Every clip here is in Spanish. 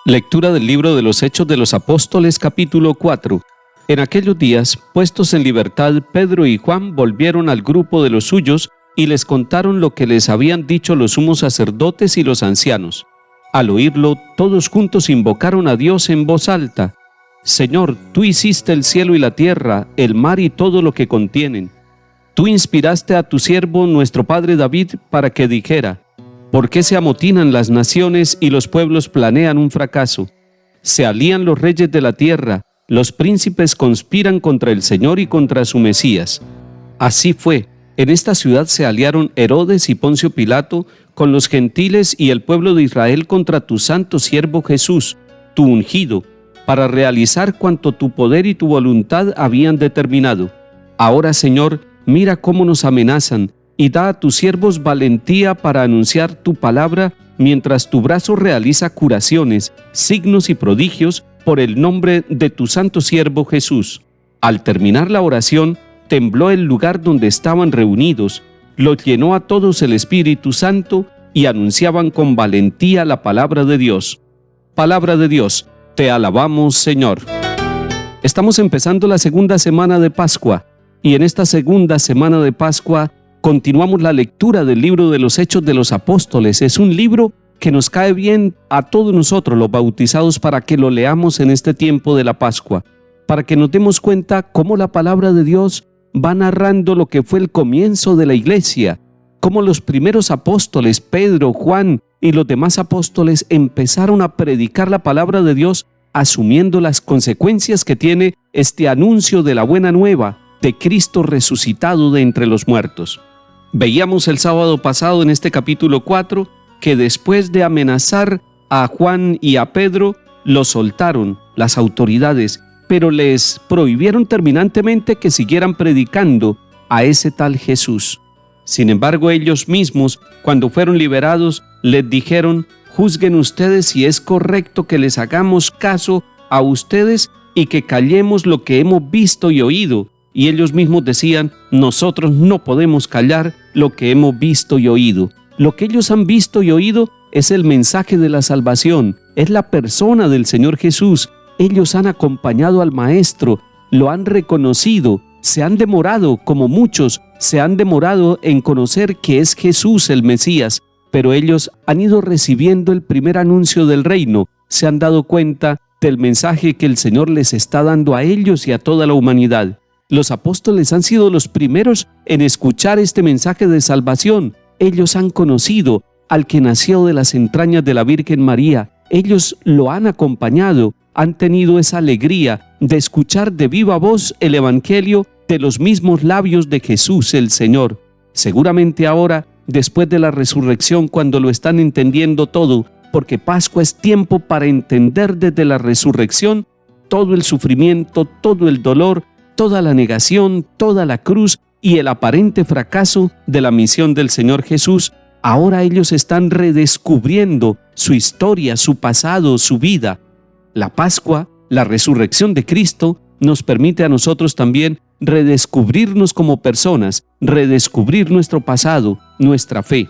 Lectura del libro de los Hechos de los Apóstoles, capítulo 4. En aquellos días, puestos en libertad, Pedro y Juan volvieron al grupo de los suyos y les contaron lo que les habían dicho los sumos sacerdotes y los ancianos. Al oírlo, todos juntos invocaron a Dios en voz alta: Señor, tú hiciste el cielo y la tierra, el mar y todo lo que contienen. Tú inspiraste a tu siervo, nuestro padre David, para que dijera: ¿por qué se amotinan las naciones y los pueblos planean un fracaso? Se alían los reyes de la tierra, los príncipes conspiran contra el Señor y contra su Mesías. Así fue, en esta ciudad se aliaron Herodes y Poncio Pilato con los gentiles y el pueblo de Israel contra tu santo siervo Jesús, tu ungido, para realizar cuanto tu poder y tu voluntad habían determinado. Ahora, Señor, mira cómo nos amenazan, y da a tus siervos valentía para anunciar tu palabra, mientras tu brazo realiza curaciones, signos y prodigios por el nombre de tu santo siervo Jesús. Al terminar la oración, tembló el lugar donde estaban reunidos, los llenó a todos el Espíritu Santo y anunciaban con valentía la palabra de Dios. Palabra de Dios, te alabamos, Señor. Estamos empezando la segunda semana de Pascua, y en esta segunda semana de Pascua continuamos la lectura del libro de los Hechos de los Apóstoles. Es un libro que nos cae bien a todos nosotros, los bautizados, para que lo leamos en este tiempo de la Pascua, para que nos demos cuenta cómo la palabra de Dios va narrando lo que fue el comienzo de la iglesia, cómo los primeros apóstoles, Pedro, Juan y los demás apóstoles, empezaron a predicar la palabra de Dios, asumiendo las consecuencias que tiene este anuncio de la buena nueva de Cristo resucitado de entre los muertos. Veíamos el sábado pasado en este capítulo 4 que después de amenazar a Juan y a Pedro, los soltaron las autoridades, pero les prohibieron terminantemente que siguieran predicando a ese tal Jesús. Sin embargo, ellos mismos, cuando fueron liberados, les dijeron: juzguen ustedes si es correcto que les hagamos caso a ustedes y que callemos lo que hemos visto y oído. Y ellos mismos decían: nosotros no podemos callar lo que hemos visto y oído. Lo que ellos han visto y oído es el mensaje de la salvación, es la persona del Señor Jesús. Ellos han acompañado al Maestro, lo han reconocido, se han demorado, como muchos, se han demorado en conocer que es Jesús el Mesías, pero ellos han ido recibiendo el primer anuncio del reino, se han dado cuenta del mensaje que el Señor les está dando a ellos y a toda la humanidad. Los apóstoles han sido los primeros en escuchar este mensaje de salvación. Ellos han conocido al que nació de las entrañas de la Virgen María. Ellos lo han acompañado, han tenido esa alegría de escuchar de viva voz el Evangelio de los mismos labios de Jesús el Señor. Seguramente ahora, después de la resurrección, cuando lo están entendiendo todo, porque Pascua es tiempo para entender desde la resurrección todo el sufrimiento, todo el dolor, toda la negación, toda la cruz y el aparente fracaso de la misión del Señor Jesús. Ahora ellos están redescubriendo su historia, su pasado, su vida. La Pascua, la resurrección de Cristo, nos permite a nosotros también redescubrirnos como personas, redescubrir nuestro pasado, nuestra fe.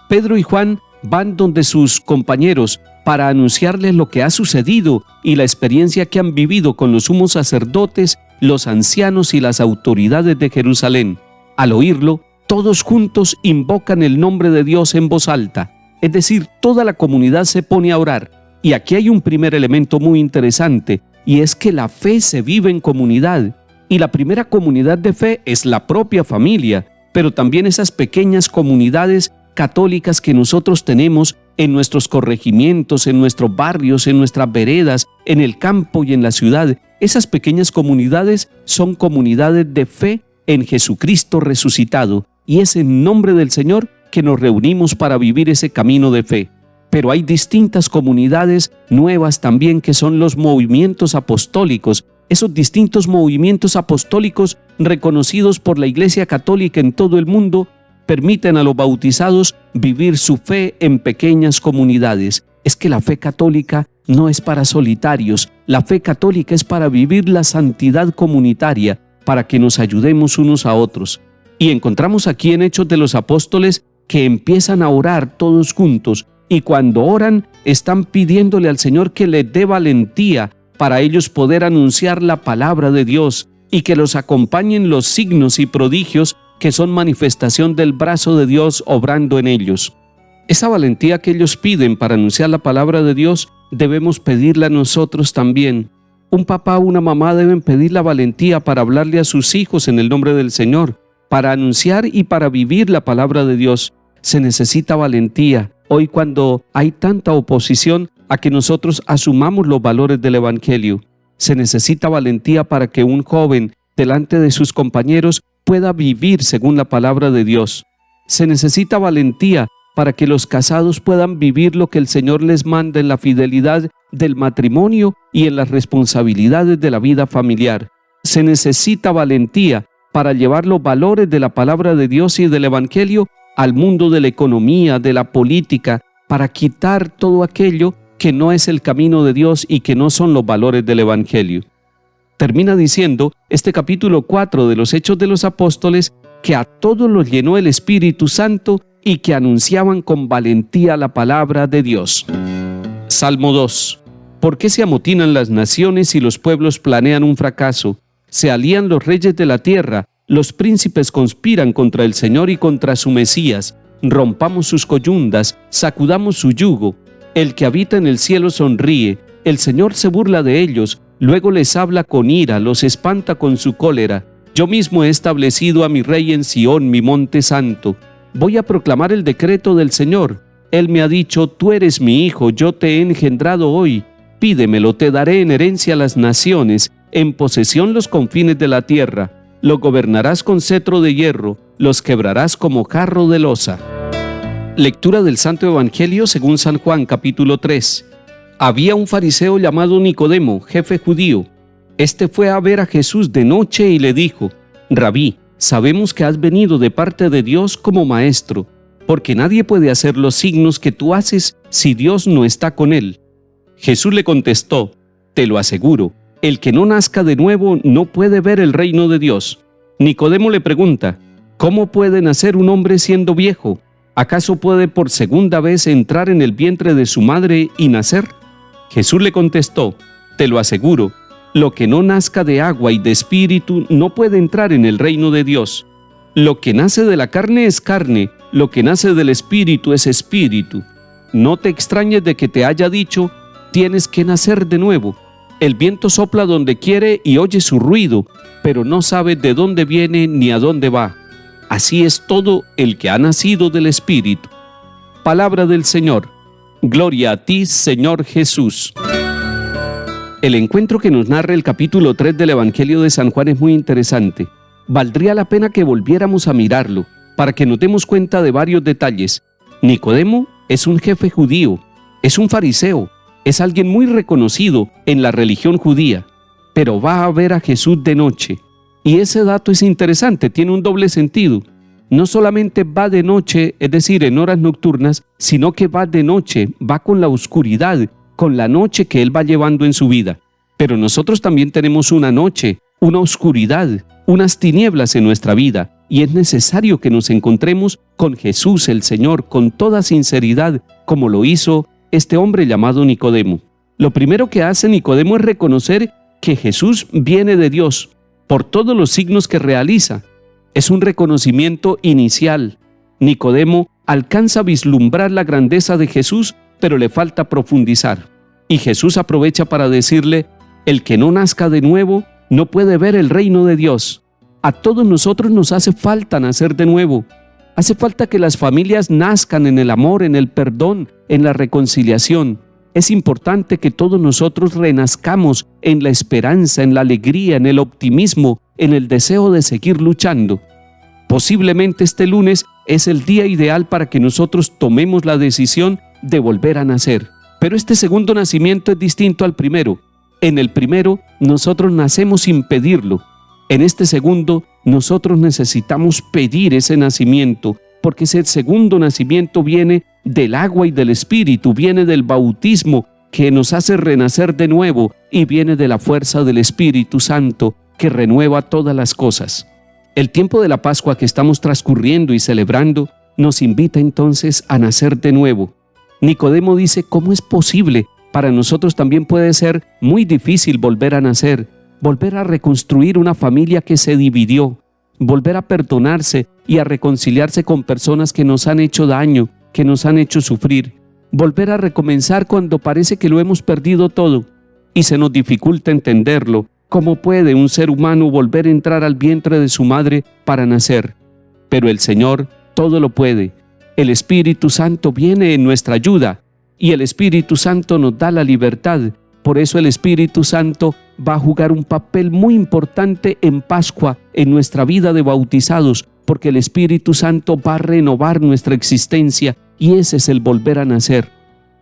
Pedro y Juan van donde sus compañeros para anunciarles lo que ha sucedido y la experiencia que han vivido con los sumos sacerdotes, los ancianos y las autoridades de Jerusalén. Al oírlo, todos juntos invocan el nombre de Dios en voz alta, es decir, toda la comunidad se pone a orar. Y aquí hay un primer elemento muy interesante, y es que la fe se vive en comunidad, y la primera comunidad de fe es la propia familia, pero también esas pequeñas comunidades católicas que nosotros tenemos en nuestros corregimientos, en nuestros barrios, en nuestras veredas, en el campo y en la ciudad. Esas pequeñas comunidades son comunidades de fe en Jesucristo resucitado, y es en nombre del Señor que nos reunimos para vivir ese camino de fe. Pero hay distintas comunidades nuevas también, que son los movimientos apostólicos, esos distintos movimientos apostólicos reconocidos por la Iglesia Católica en todo el mundo, permiten a los bautizados vivir su fe en pequeñas comunidades. Es que la fe católica no es para solitarios, la fe católica es para vivir la santidad comunitaria, para que nos ayudemos unos a otros. Y encontramos aquí en Hechos de los Apóstoles que empiezan a orar todos juntos, y cuando oran están pidiéndole al Señor que les dé valentía para ellos poder anunciar la palabra de Dios y que los acompañen los signos y prodigios que son manifestación del brazo de Dios obrando en ellos. Esa valentía que ellos piden para anunciar la palabra de Dios debemos pedirla nosotros también. Un papá o una mamá deben pedir la valentía para hablarle a sus hijos en el nombre del Señor, para anunciar y para vivir la palabra de Dios. Se necesita valentía. Hoy, cuando hay tanta oposición a que nosotros asumamos los valores del Evangelio, se necesita valentía para que un joven, delante de sus compañeros, pueda vivir según la palabra de Dios. Se necesita valentía para que los casados puedan vivir lo que el Señor les manda en la fidelidad del matrimonio y en las responsabilidades de la vida familiar. Se necesita valentía para llevar los valores de la palabra de Dios y del Evangelio al mundo de la economía, de la política, para quitar todo aquello que no es el camino de Dios y que no son los valores del Evangelio. Termina diciendo este capítulo 4 de los Hechos de los Apóstoles que a todos los llenó el Espíritu Santo y que anunciaban con valentía la palabra de Dios. Salmo 2. ¿Por qué se amotinan las naciones y los pueblos planean un fracaso? Se alían los reyes de la tierra, los príncipes conspiran contra el Señor y contra su Mesías. Rompamos sus coyundas, sacudamos su yugo. El que habita en el cielo sonríe, el Señor se burla de ellos, luego les habla con ira, los espanta con su cólera. Yo mismo he establecido a mi rey en Sión, mi monte santo. Voy a proclamar el decreto del Señor. Él me ha dicho, tú eres mi hijo, yo te he engendrado hoy. Pídemelo, te daré en herencia a las naciones, en posesión los confines de la tierra. Lo gobernarás con cetro de hierro, los quebrarás como jarro de loza. Lectura del Santo Evangelio según San Juan, capítulo 3. Había un fariseo llamado Nicodemo, jefe judío. Este fue a ver a Jesús de noche y le dijo: Rabí, sabemos que has venido de parte de Dios como maestro, porque nadie puede hacer los signos que tú haces si Dios no está con él. Jesús le contestó: Te lo aseguro, el que no nazca de nuevo no puede ver el reino de Dios. Nicodemo le pregunta: ¿Cómo puede nacer un hombre siendo viejo? ¿Acaso puede por segunda vez entrar en el vientre de su madre y nacer? Jesús le contestó: Te lo aseguro, lo que no nazca de agua y de espíritu no puede entrar en el reino de Dios. Lo que nace de la carne es carne, lo que nace del espíritu es espíritu. No te extrañes de que te haya dicho: tienes que nacer de nuevo. El viento sopla donde quiere y oye su ruido, pero no sabe de dónde viene ni a dónde va. Así es todo el que ha nacido del Espíritu. Palabra del Señor. Gloria a ti, Señor Jesús. El encuentro que nos narra el capítulo 3 del Evangelio de San Juan es muy interesante. Valdría la pena que volviéramos a mirarlo, para que nos demos cuenta de varios detalles. Nicodemo es un jefe judío, es un fariseo, es alguien muy reconocido en la religión judía, pero va a ver a Jesús de noche. Y ese dato es interesante, tiene un doble sentido. No solamente va de noche, es decir, en horas nocturnas, sino que va de noche, va con la oscuridad, con la noche que él va llevando en su vida. Pero nosotros también tenemos una noche, una oscuridad, unas tinieblas en nuestra vida, y es necesario que nos encontremos con Jesús el Señor con toda sinceridad, como lo hizo este hombre llamado Nicodemo. Lo primero que hace Nicodemo es reconocer que Jesús viene de Dios por todos los signos que realiza. Es un reconocimiento inicial. Nicodemo alcanza a vislumbrar la grandeza de Jesús, pero le falta profundizar. Y Jesús aprovecha para decirle: el que no nazca de nuevo no puede ver el reino de Dios. A todos nosotros nos hace falta nacer de nuevo. Hace falta que las familias nazcan en el amor, en el perdón, en la reconciliación. Es importante que todos nosotros renazcamos en la esperanza, en la alegría, en el optimismo, en el deseo de seguir luchando. Posiblemente este lunes es el día ideal para que nosotros tomemos la decisión de volver a nacer. Pero este segundo nacimiento es distinto al primero. En el primero, nosotros nacemos sin pedirlo. En este segundo, nosotros necesitamos pedir ese nacimiento, porque ese segundo nacimiento viene del agua y del Espíritu, viene del bautismo que nos hace renacer de nuevo y viene de la fuerza del Espíritu Santo que renueva todas las cosas. El tiempo de la Pascua que estamos transcurriendo y celebrando nos invita entonces a nacer de nuevo. Nicodemo dice, ¿cómo es posible? Para nosotros también puede ser muy difícil volver a nacer, volver a reconstruir una familia que se dividió, volver a perdonarse y a reconciliarse con personas que nos han hecho daño, que nos han hecho sufrir, volver a recomenzar cuando parece que lo hemos perdido todo y se nos dificulta entenderlo. ¿Cómo puede un ser humano volver a entrar al vientre de su madre para nacer? Pero el Señor todo lo puede. El Espíritu Santo viene en nuestra ayuda y el Espíritu Santo nos da la libertad. Por eso el Espíritu Santo va a jugar un papel muy importante en Pascua, en nuestra vida de bautizados, porque el Espíritu Santo va a renovar nuestra existencia y ese es el volver a nacer.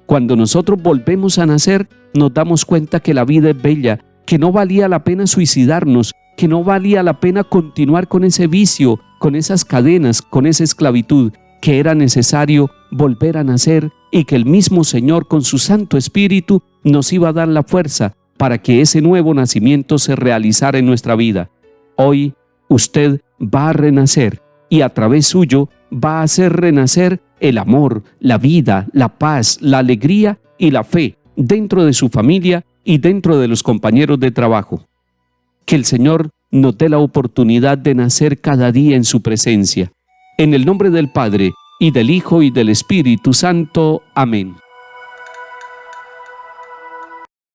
Cuando nosotros volvemos a nacer, nos damos cuenta que la vida es bella, que no valía la pena suicidarnos, que no valía la pena continuar con ese vicio, con esas cadenas, con esa esclavitud, que era necesario volver a nacer y que el mismo Señor con su Santo Espíritu nos iba a dar la fuerza para que ese nuevo nacimiento se realizara en nuestra vida. Hoy usted va a renacer y a través suyo va a hacer renacer el amor, la vida, la paz, la alegría y la fe dentro de su familia y dentro de los compañeros de trabajo. Que el Señor nos dé la oportunidad de nacer cada día en su presencia. En el nombre del Padre, y del Hijo, y del Espíritu Santo. Amén.